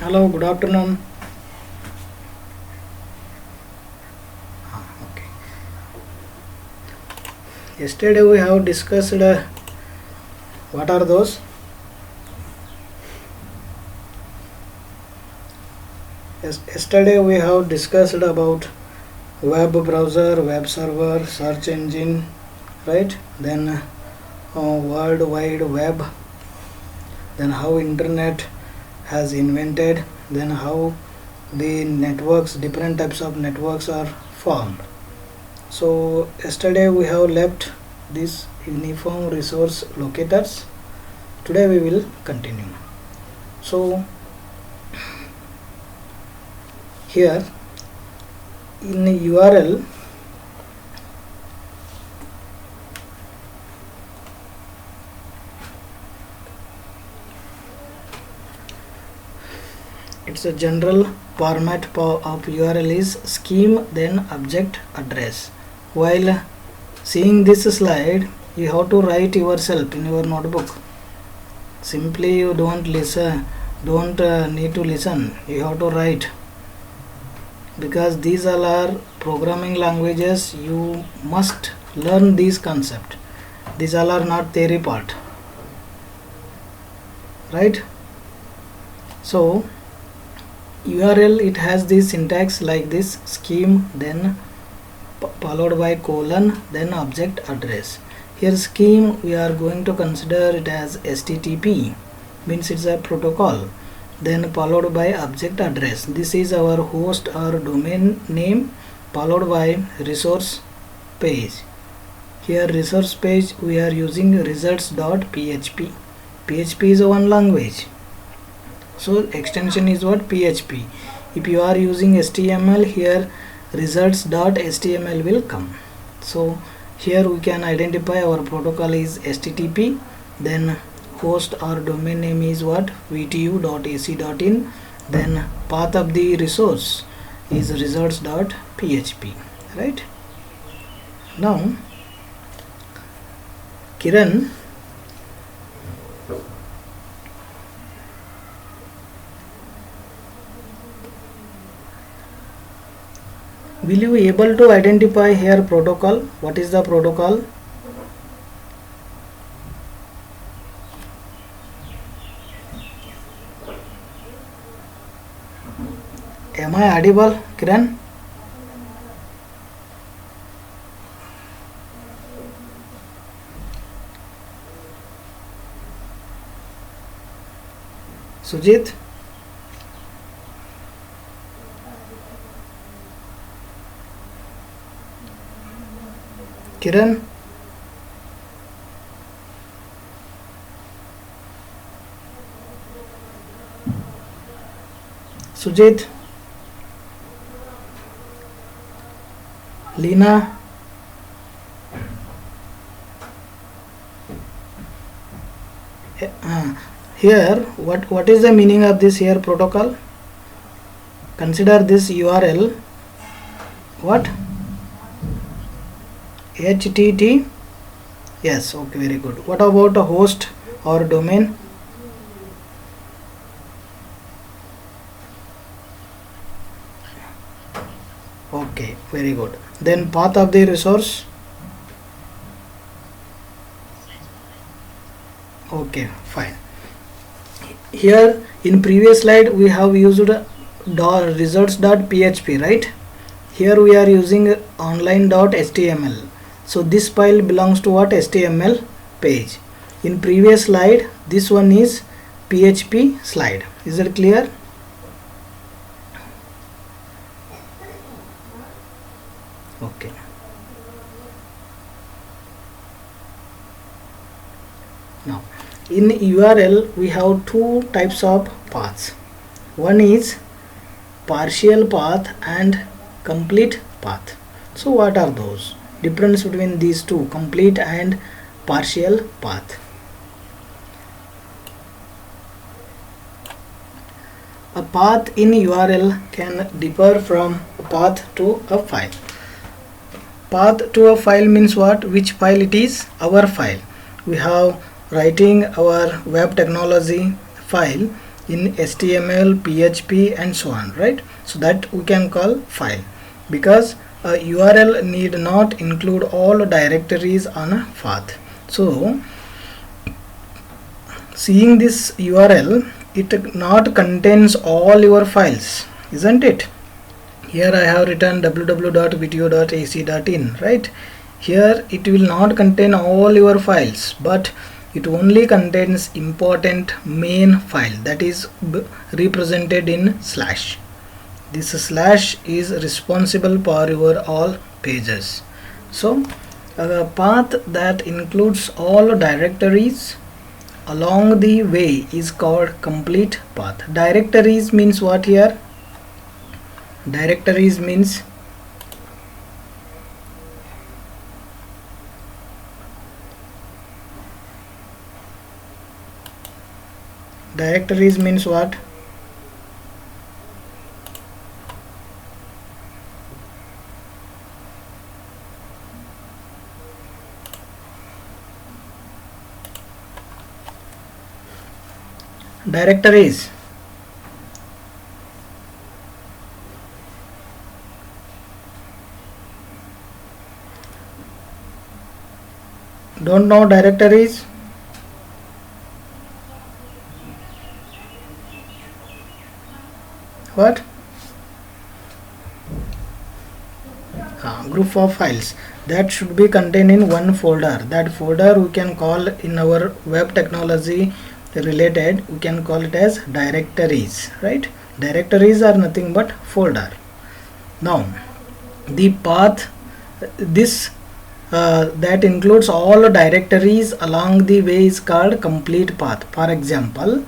Hello, good afternoon. Okay. Yesterday we have discussed what are those? Yesterday we have discussed about web browser, web server, search engine, right? Then World Wide Web. Then how internet has invented. Then how the networks, different types of networks are formed. So yesterday we have left these uniform resource locators. Today we will continue. So here in URL it's a general format of URL is scheme then object address. While seeing this slide, you have to write yourself in your notebook. Simply you don't listen, don't need to listen, you have to write, because these all are programming languages. You must learn these concepts. These all are not theory part, right? So URL, it has this syntax like this: scheme then followed by colon then object address. Here scheme we are going to consider it as HTTP, means it's a protocol, then followed by object address. This is our host or domain name, followed by resource page. Here resource page we are using results.php. PHP is one language, so extension is what? PHP. If you are using HTML, here results.html will come. So here we can identify our protocol is HTTP, then host or domain name is what? vtu.ac.in, then path of the resource is results.php, right? Now Kiran, will you able to identify here protocol? What is the protocol? Am I audible, Kiran? Sujit? Kiran? Sujit? Lina? Here what is the meaning of this here protocol? Consider this URL what? HTTP. Yes, okay, very good. What about a host or domain? Okay, very good. Then path of the resource? Okay, fine. Here in previous slide we have used results.php, right? Here we are using online.html. So this file belongs to what? HTML page. In previous slide this one is PHP slide. Is it clear? Okay. Now in URL we have two types of paths. One is partial path and complete path. So what are those? Difference between these two, complete and partial path. A path in URL can differ from a path to a file. Path to a file means what? Which file it is? Our file. We have writing our web technology file. in HTML, PHP and so on, right? So that we can call file, because a URL need not include all directories on a path. So seeing this URL, it not contains all your files, isn't it? Here I have written www.vto.ac.in, right? Here it will not contain all your files, but it only contains important main file, that is represented in slash. This slash is responsible for your all pages. So a path that includes all directories along the way is called complete path. Directories means what here? Directories means what? Directories. Don't know directories? What? Group of files that should be contained in one folder. That folder we can call, in our web technology related, we can call it as directories, right? Directories are nothing but folder. Now the path, this that includes all directories along the way is called complete path. For example,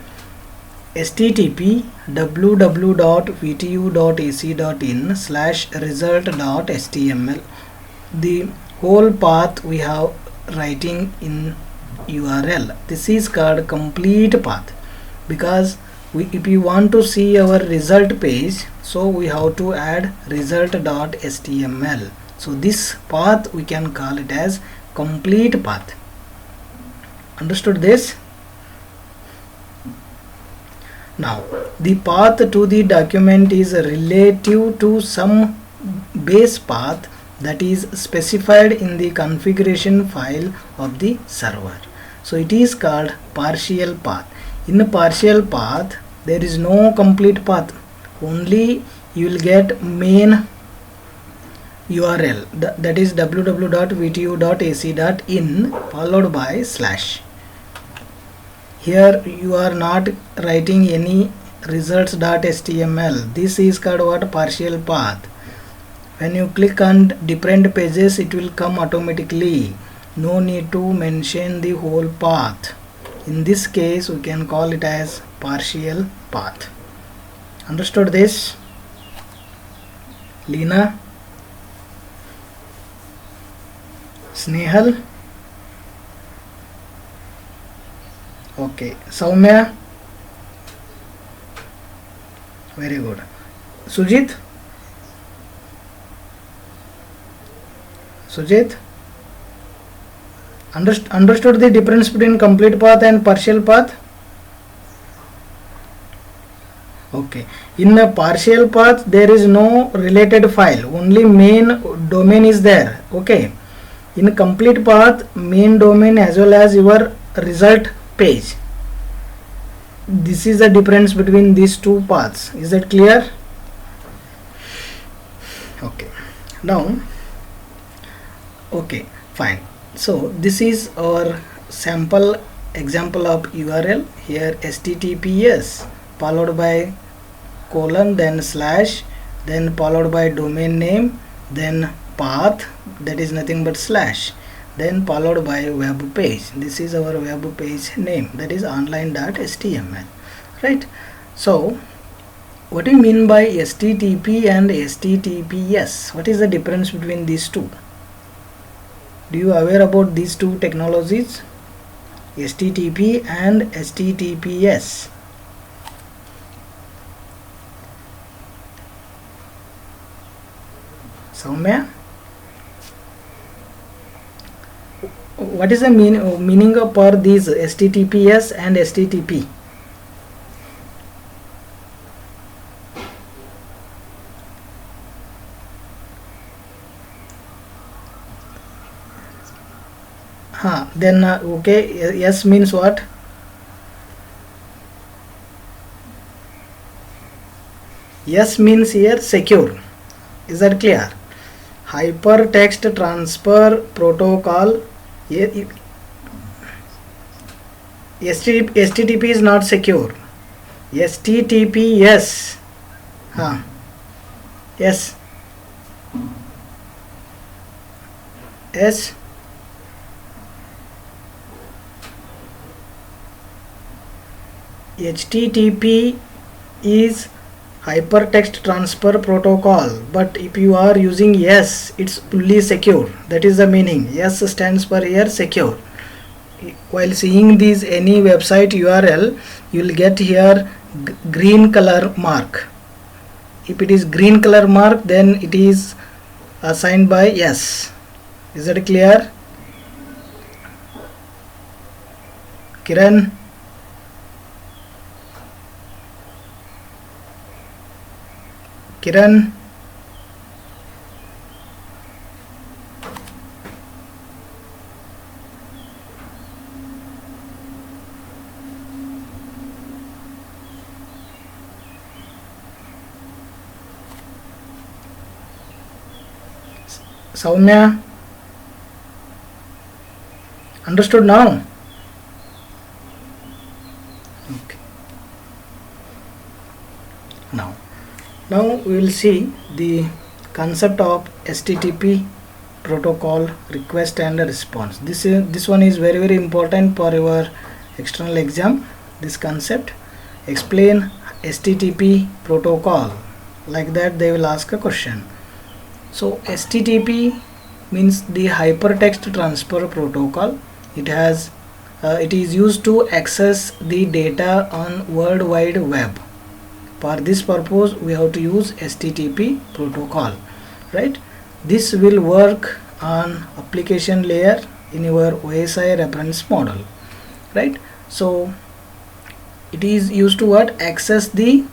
http www.vtu.ac.in/result.html, the whole path we have writing in URL. This is called complete path, because if you want to see our result page, so we have to add result.html. So this path we can call it as complete path. Understood this? Now the path to the document is relative to some base path that is specified in the configuration file of the server. So it is called partial path. In a partial path there is no complete path, only you will get main URL, that is www.vtu.ac.in followed by slash. Here you are not writing any results.html. This is called what? Partial path. When you click on different pages, it will come automatically. No need to mention the whole path. In this case we can call it as partial path. Understood this? Leena? Snehal? Okay. Soumya? Very good. Sujit? Sujit? Understood the difference between complete path and partial path? Okay. In a partial path there is no related file, only main domain is there. Okay. In a complete path, main domain as well as your result page. This is the difference between these two paths. Is that clear? Okay. Now, okay, fine. So this is our sample example of URL. Here https followed by colon, then slash, then followed by domain name, then path, that is nothing but slash, then followed by web page. This is our web page name, that is online.html, right? So what do you mean by HTTP and HTTPS? What is the difference between these two? Do you aware about these two technologies, HTTP and HTTPS? Soumya? What is the meaning of for these HTTPS and HTTP? then okay, yes means what? Yes means here secure. Is that clear? Hypertext transfer protocol. HTTP is not secure. HTTP, yes. Yes. Yes. HTTP is hypertext transfer protocol, but if you are using yes, it's fully secure. That is the meaning. Yes stands for here secure. While seeing these any website URL, you will get here green color mark. If it is green color mark, then it is assigned by yes. Is that clear? Kiran? Kiran? Soumya? Understood now? Okay. Now we will see the concept of HTTP protocol request and response. This one is very important for your external exam. This concept, explain HTTP protocol, like that they will ask a question. So HTTP means the hypertext transfer protocol. It is used to access the data on World Wide Web. For this purpose we have to use HTTP protocol, right? This will work on application layer in your OSI reference model, right? So it is used to access the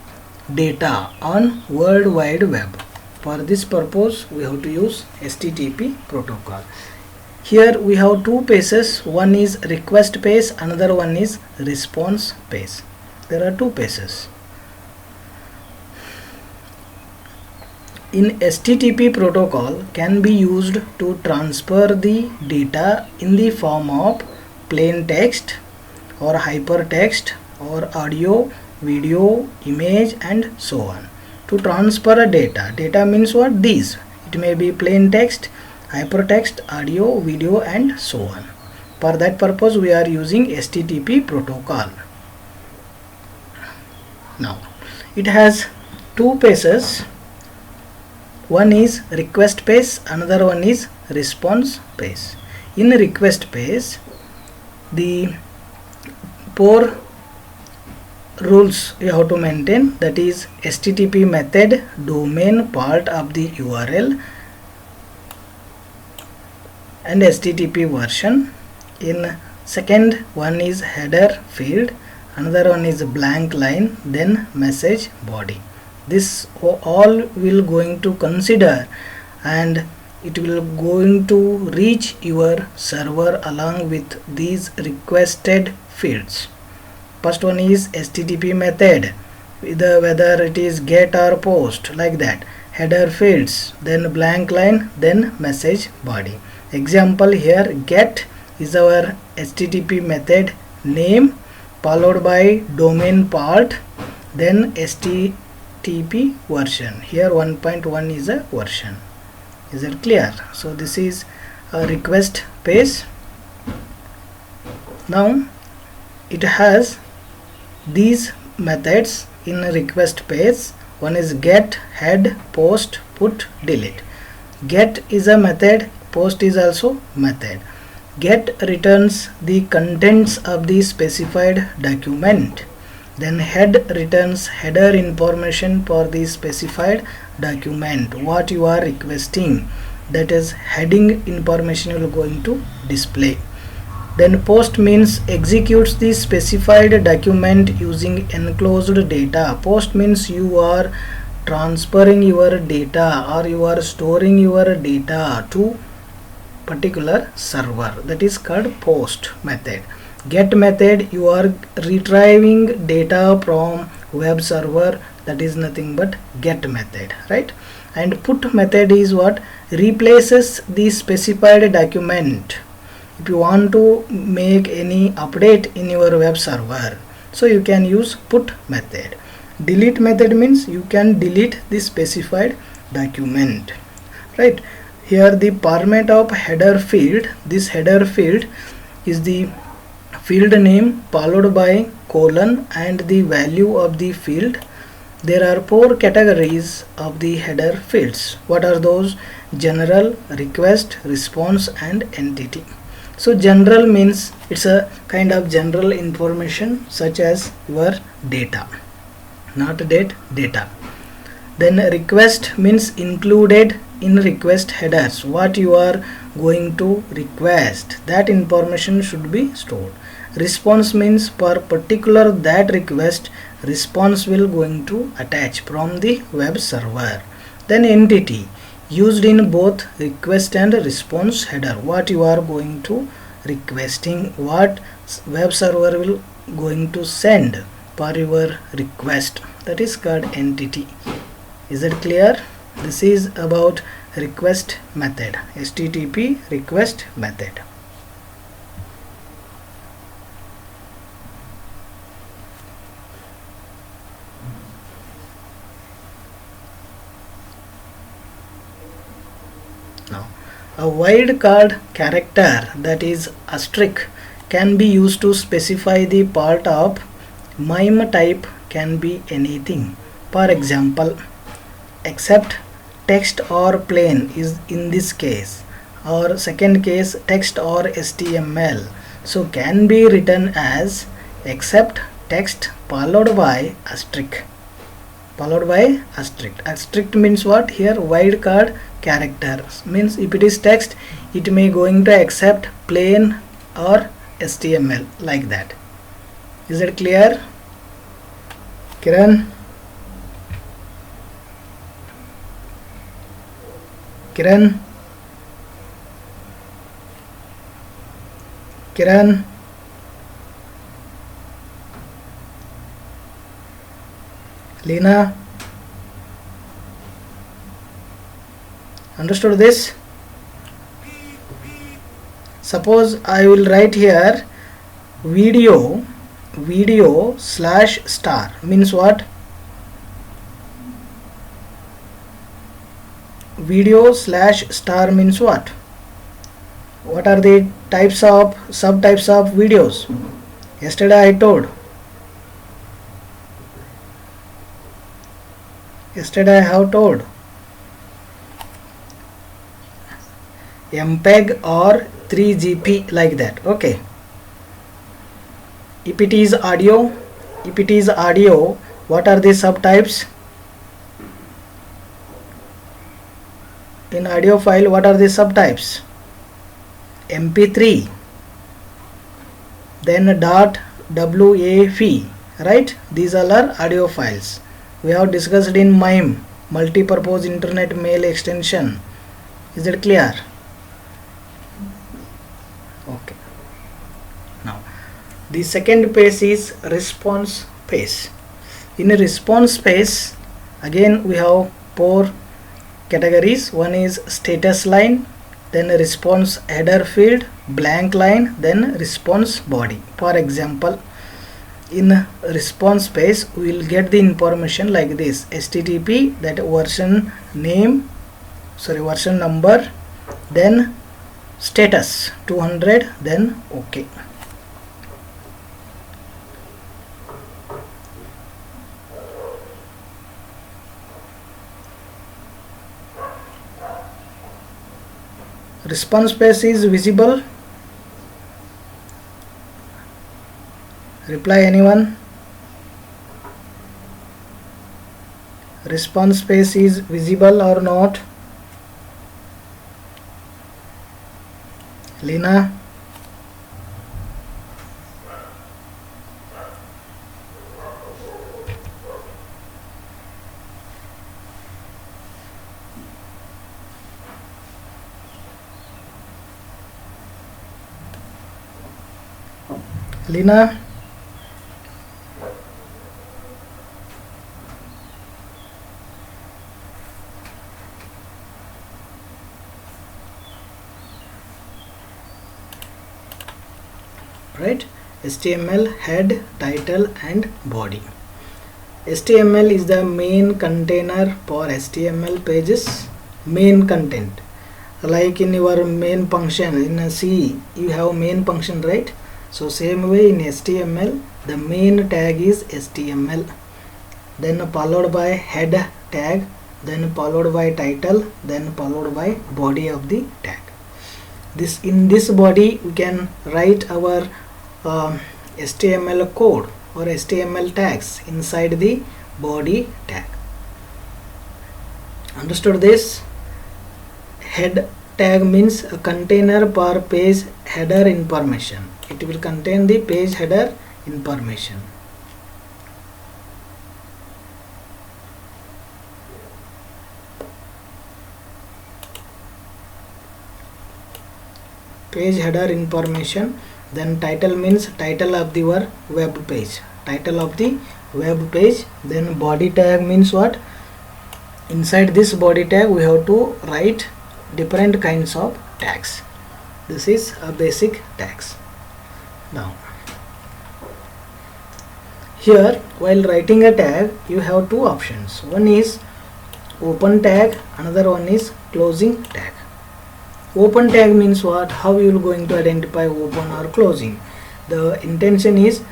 data on World Wide Web. For this purpose we have to use HTTP protocol. Here we have two pages. One is request page, another one is response page. There are two pages. In HTTP protocol can be used to transfer the data in the form of plain text or hypertext or audio, video, image and so on. To transfer a data means what? These. It may be plain text, hypertext, audio, video and so on. For that purpose we are using HTTP protocol. Now it has two pages. One is request page, another one is response page. In request page, the 4 rules you have to maintain, that is HTTP method, domain, part of the URL and HTTP version. In second one is header field, another one is blank line, then message body. This all will going to consider and it will going to reach your server along with these requested fields. First one is HTTP method, whether it is get or post, like that. Header fields, then blank line, then message body. Example here, get is our HTTP method name followed by domain part, then HTTP version. Here 1.1 is a version. Is it clear? So this is a request page. Now it has these methods in a request page. One is get, head, post, put, delete. Get is a method, post is also method. Get returns the contents of the specified document. Then head returns header information for the specified document what you are requesting, that is heading information you are going to display. Then post means executes the specified document using enclosed data. Post means you are transferring your data or you are storing your data to particular server, that is called post method. Get method, you are retrieving data from web server, that is nothing but get method, right? And put method is what? Replaces the specified document. If you want to make any update in your web server, so you can use put method. Delete method means you can delete the specified document, right? Here the format of header field, this header field is the field name followed by colon and the value of the field. There are 4 categories of the header fields. What are those? General, request, response and entity. So general means it's a kind of general information such as your data, not date, data. Then request means included in request headers, what you are going to request, that information should be stored. Response means for particular that request, response will going to attach from the web server. Then entity, used in both request and response header, what you are going to requesting, what web server will going to send for your request, that is called entity. Is it clear? This is about request method, HTTP request method. Now, a wildcard character, that is asterisk, can be used to specify the part of MIME type, can be anything. For example, except text or plain is in this case, or second case text or HTML, so can be written as except text followed by asterisk, followed by asterisk. Asterisk means what? Here wildcard character means if it is text, it may going to accept plain or HTML, like that. Is it clear, Kiran? Kiran? Kiran? Lena? Understood this? Suppose I will write here video slash star means what? Video slash star means what? What are the types of subtypes of videos? Yesterday I told. Yesterday I have told. MPEG or 3GP, like that. Okay. If it is audio, what are the subtypes? In audio file, what are the subtypes? MP3, then .wav, right? These all are audio files. We have discussed in MIME, multi-purpose internet mail extension. Is it clear? Okay. Now, the second page is response page. In a response page, again we have 4 categories. One is status line, then a response header field, blank line, then response body. For example, in response page we will get the information like this: HTTP, that version name, version number, then status 200, then OK. Response page is visible. Reply anyone. Response page is visible or not? Lena? Lina, right? HTML head, title and body. HTML is the main container for HTML pages, main content. Like in your main function in a C, you have main function, right? So same way in HTML, the main tag is HTML, then followed by head tag, then followed by title, then followed by body of the tag. In this body we can write our HTML code or HTML tags inside the body tag. Understood this? Head tag means a container for page header information. It will contain the page header information. Page header information. Then title means title of your web page, title of the web page. Then body tag means what? Inside this body tag we have to write different kinds of tags. This is a basic tags. Now here, while writing a tag, you have two options. One is open tag, another one is closing tag. Open tag means what? How you are going to identify open or closing? The intention is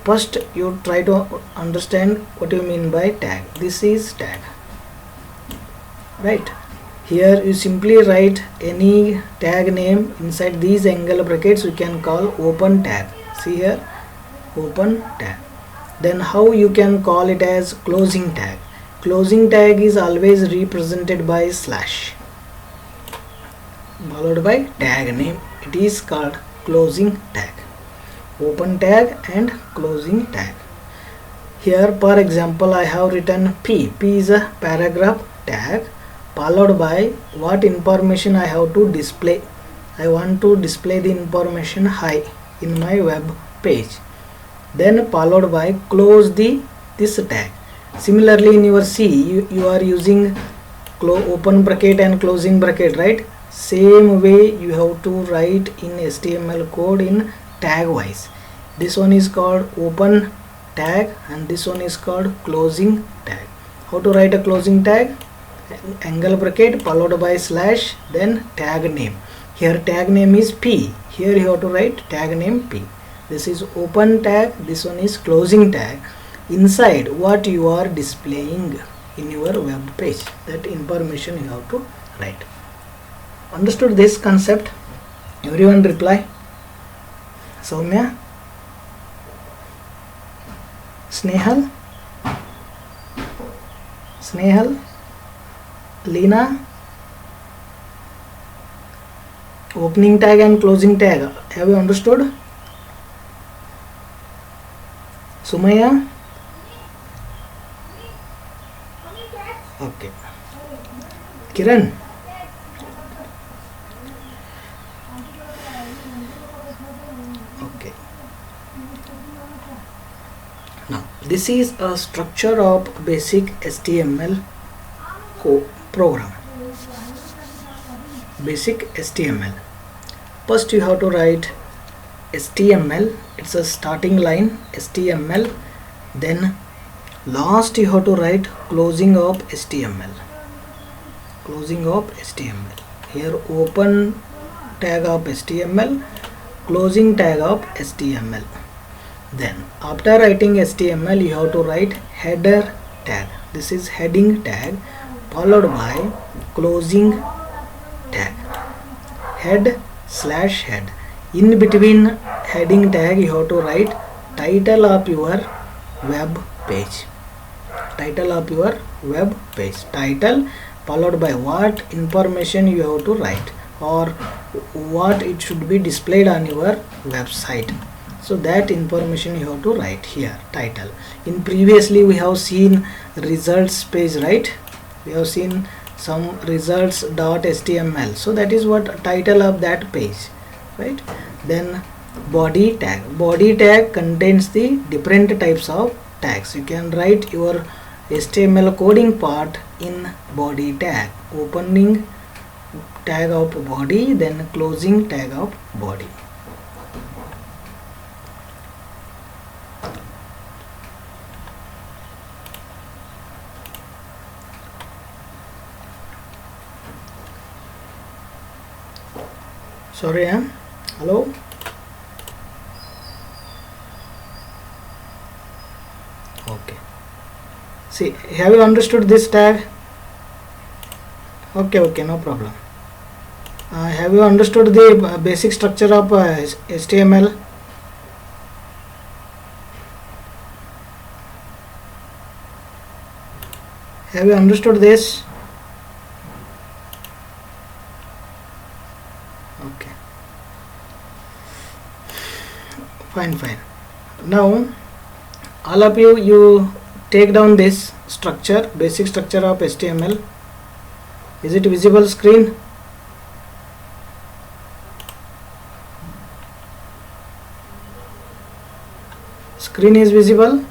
first you try to understand what you mean by tag. This is tag, right? Here you simply write any tag name inside these angle brackets. We can call open tag. See here, open tag. Then how you can call it as closing tag? Closing tag is always represented by slash followed by tag name. It is called closing tag. Open tag and closing tag. Here for example I have written P. P is a paragraph tag followed by what information I have to display. I want to display the information high in my web page. Then followed by close this tag. Similarly in your C you are using open bracket and closing bracket, right? Same way you have to write in HTML code in tag wise. This one is called open tag and this one is called closing tag. How to write a closing tag? Angle bracket followed by slash, then tag name. Here tag name is P. Here you have to write tag name P. This is open tag, this one is closing tag. Inside what you are displaying in your web page, that information you have to write. Understood this concept? Everyone reply. Soumya, Snehal, Leena. Opening tag and closing tag, have you understood? Sumaya? Okay. Kiran? Okay. Now this is a structure of basic HTML program. Basic HTML. First you have to write HTML, it's a starting line HTML, then last you have to write closing of HTML. Closing of HTML. Here open tag of HTML, closing tag of HTML. Then after writing HTML you have to write header tag. This is heading tag followed by closing tag. Head slash head. In between heading tag you have to write title of your web page. Title of your web page. Title followed by what information you have to write or what it should be displayed on your website. So that information you have to write here, title. In previously we have seen results page, right? We have seen some results.html. So that is what title of that page, right? Then body tag. Body tag contains the different types of tags. You can write your HTML coding part in body tag. Opening tag of body, then closing tag of body. Sorry, hello. Okay. See, have you understood this tag? Okay, no problem. Have you understood the basic structure of HTML? Have you understood this? Okay. Fine. Now, all of you take down this structure, basic structure of HTML. Is it visible screen? Screen is visible.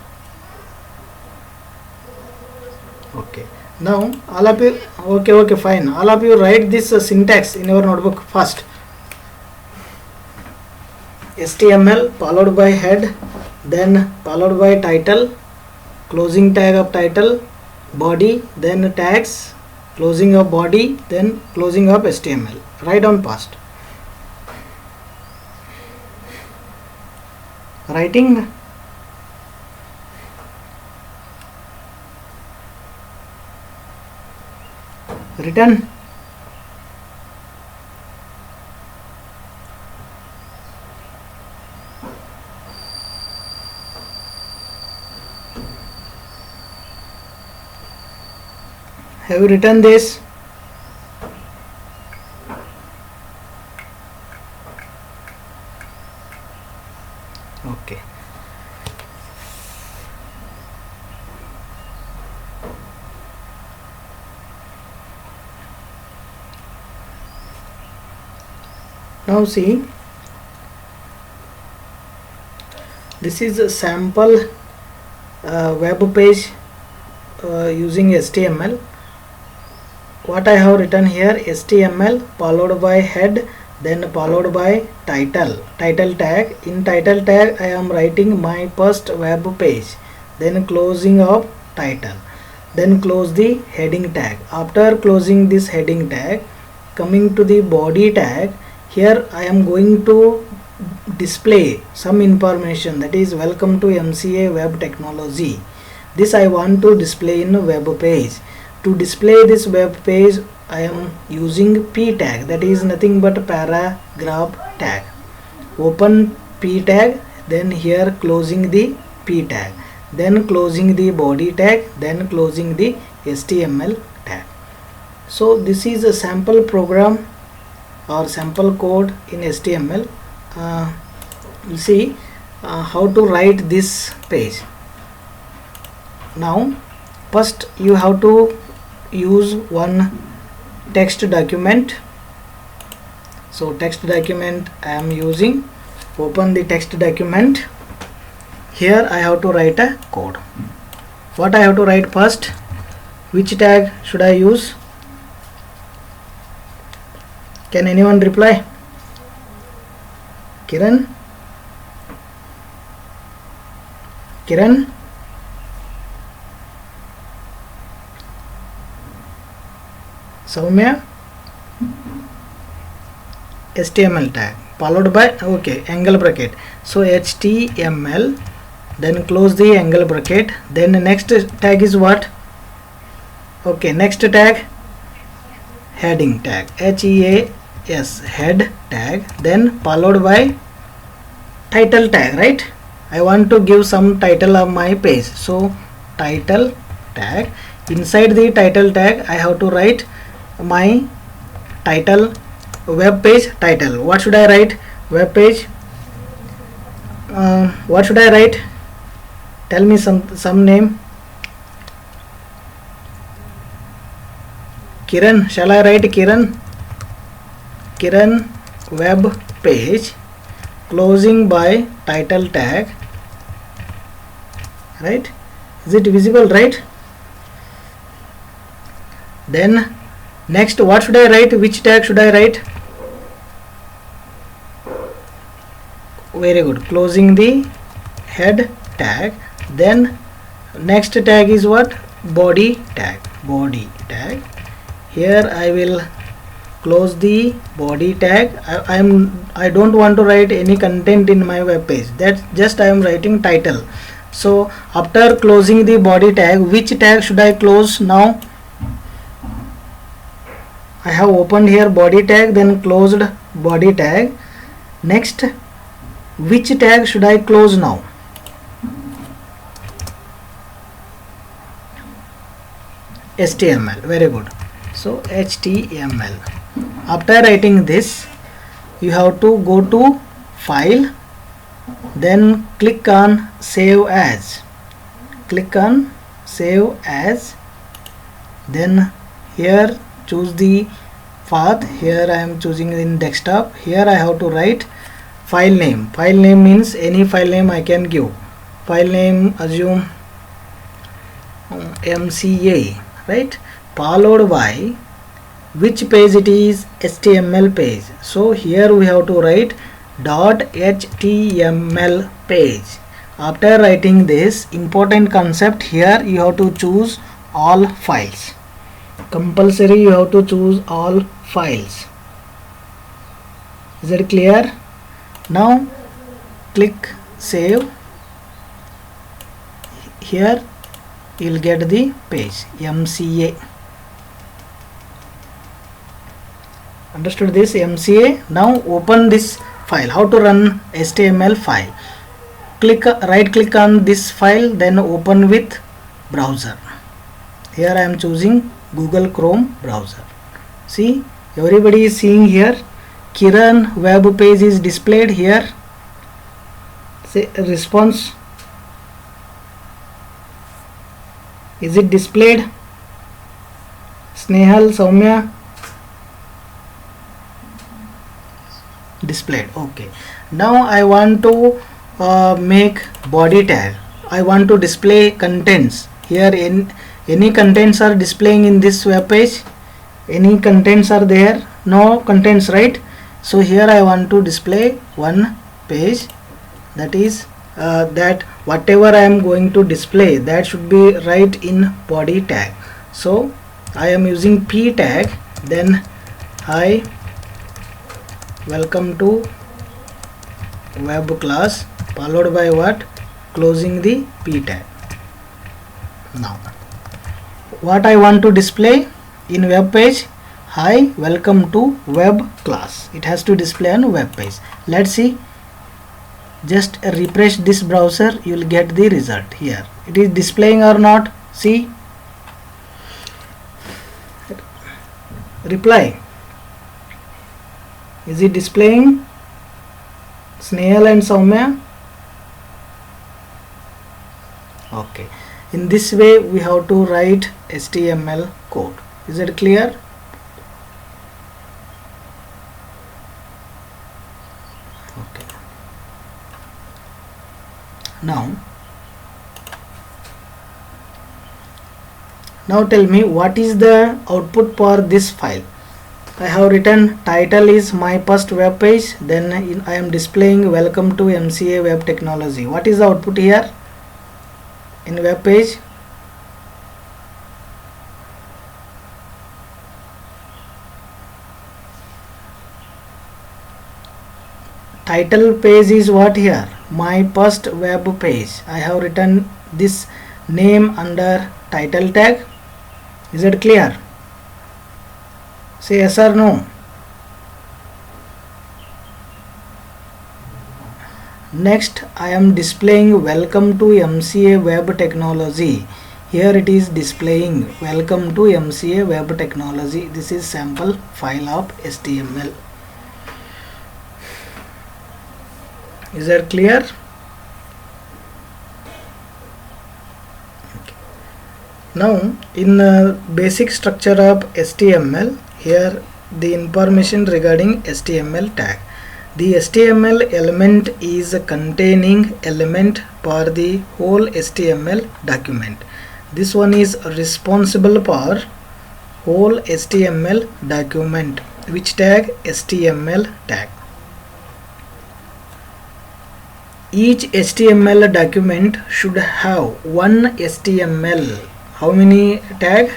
Okay. Now all of you, okay, fine. All of you write this syntax in your notebook first. HTML followed by head, then followed by title, closing tag of title, body, then tags, closing of body, then closing of HTML. Write down fast. Writing. Written. Have you written this? Okay. Now see, this is a sample web page using HTML. What I have written here, HTML followed by head, then followed by title tag. In title tag I am writing my first web page, then closing of title, then close the heading tag. After closing this heading tag, coming to the body tag, here I am going to display some information, that is welcome to MCA web technology. This I want to display in a web page. To display this web page I am using p tag, that is nothing but paragraph tag. Open p tag, then here closing the p tag, then closing the body tag, then closing the HTML tag. So this is a sample program or sample code in HTML. We'll see how to write this page. Now first you have to use one text document. So text document I am using. Open the text document. Here I have to write a code. What I have to write first? Which tag should I use? Can anyone reply? Kiran? Soumya? HTML tag followed by angle bracket. So HTML, then close the angle bracket, then the next tag is what? Next tag, heading tag, HEAS, head tag, then followed by title tag, right? I want to give some title of my page, so title tag. Inside the title tag I have to write my title, web page title. What should I write? Web page. What should I write? Tell me some name. Kiran. Shall I write Kiran? Kiran web page. closing by title tag, right? Is it visible, right? Then next, what should I write? Which tag should I write? Very good, closing the head tag. Then next tag is what? Body tag. Body tag. Here I will close the body tag. I don't want to write any content in my web page. That's just I am writing title. So after closing the body tag, which tag should I close now? I have opened here body tag, then closed body tag. Next, which tag should I close now? HTML. Very good. So HTML. After writing this, you have to go to file, then click on save as. Click on save as. Then here choose the path. Here I am choosing in desktop. Here I have to write file name. File name means any file name I can give. File name, assume MCA, right? Followed by which page it is? HTML page. So here we have to write .html page. After writing this important concept, here you have to choose all files. Compulsory you have to choose all files. Is it clear? Now click save. Here you will get the page MCA. Understood this? MCA. Now open this file. How to run HTML file? Right click on this file, then open with browser. Here I am choosing Google Chrome browser. See, everybody is seeing here. Kiran web page is displayed here. Say response. Is it displayed? Snehal, Soumya? Displayed. Okay. Now I want to make body tag. I want to display contents. Here any contents are displaying in this web page? Any contents are there? No contents, right? So here I want to display one page, that is that whatever I am going to display, that should be right in body tag. So I am using p tag, then hi, welcome to web class, followed by what? Closing the p tag. Now what I want to display in web page? Hi, welcome to web class. It has to display on web page. Let's see. Just refresh this browser, you will get the result. Here it is displaying or not? See, reply. Is it displaying? Snehal and Soumya? Okay. In this way we have to write HTML code. Is it clear? Okay. Now tell me, what is the output for this file? I have written title is my first web page, then I am displaying welcome to MCA web technology. What is the output here in web page? Title page is what here? My first web page. I have written this name under title tag. Is it clear? Say yes or no. Next I am displaying welcome to MCA web technology. Here it is displaying welcome to MCA web technology. This is sample file of HTML. Is that clear? Okay. Now in the basic structure of HTML, here the information regarding HTML tag. The HTML element is a containing element for the whole HTML document. This one is responsible for whole HTML document. Which tag? HTML tag. Each HTML document should have one HTML. How many tag?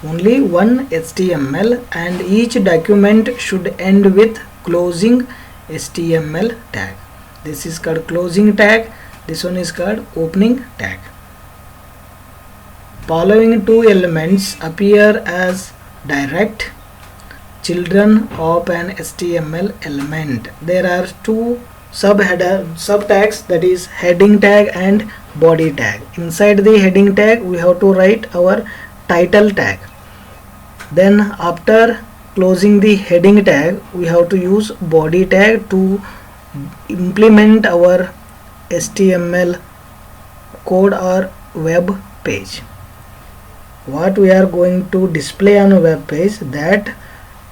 Only one HTML, and each document should end with closing HTML tag. This is called closing tag. This one is called opening tag. Following two elements appear as direct children of an HTML element. There are two subtags, that is heading tag and body tag. Inside the heading tag we have to write our title tag. Then after closing the heading tag we have to use body tag to implement our HTML code or web page. What we are going to display on a web page, that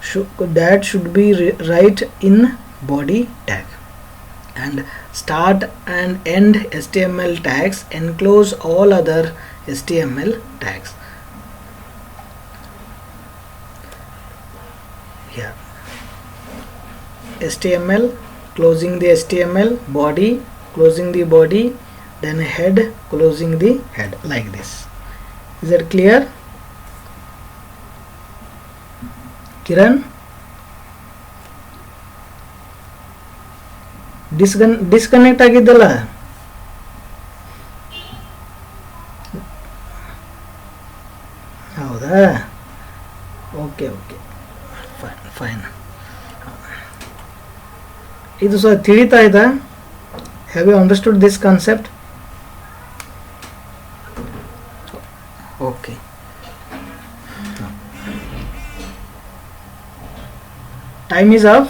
should be right in body tag. And start and end HTML tags enclose all other HTML tags. Here HTML, closing the HTML, body, closing the body, then head, closing the head, like this. Is that clear? Kiran? Disconnect ಆಗಿದ್ದಲ್ಲ. ಹೌದಾ? Okay fine. ಇದು ಸಹ ತಿಳಿತಾ ಇದೆ? Have you understood this concept? Okay. Time is up.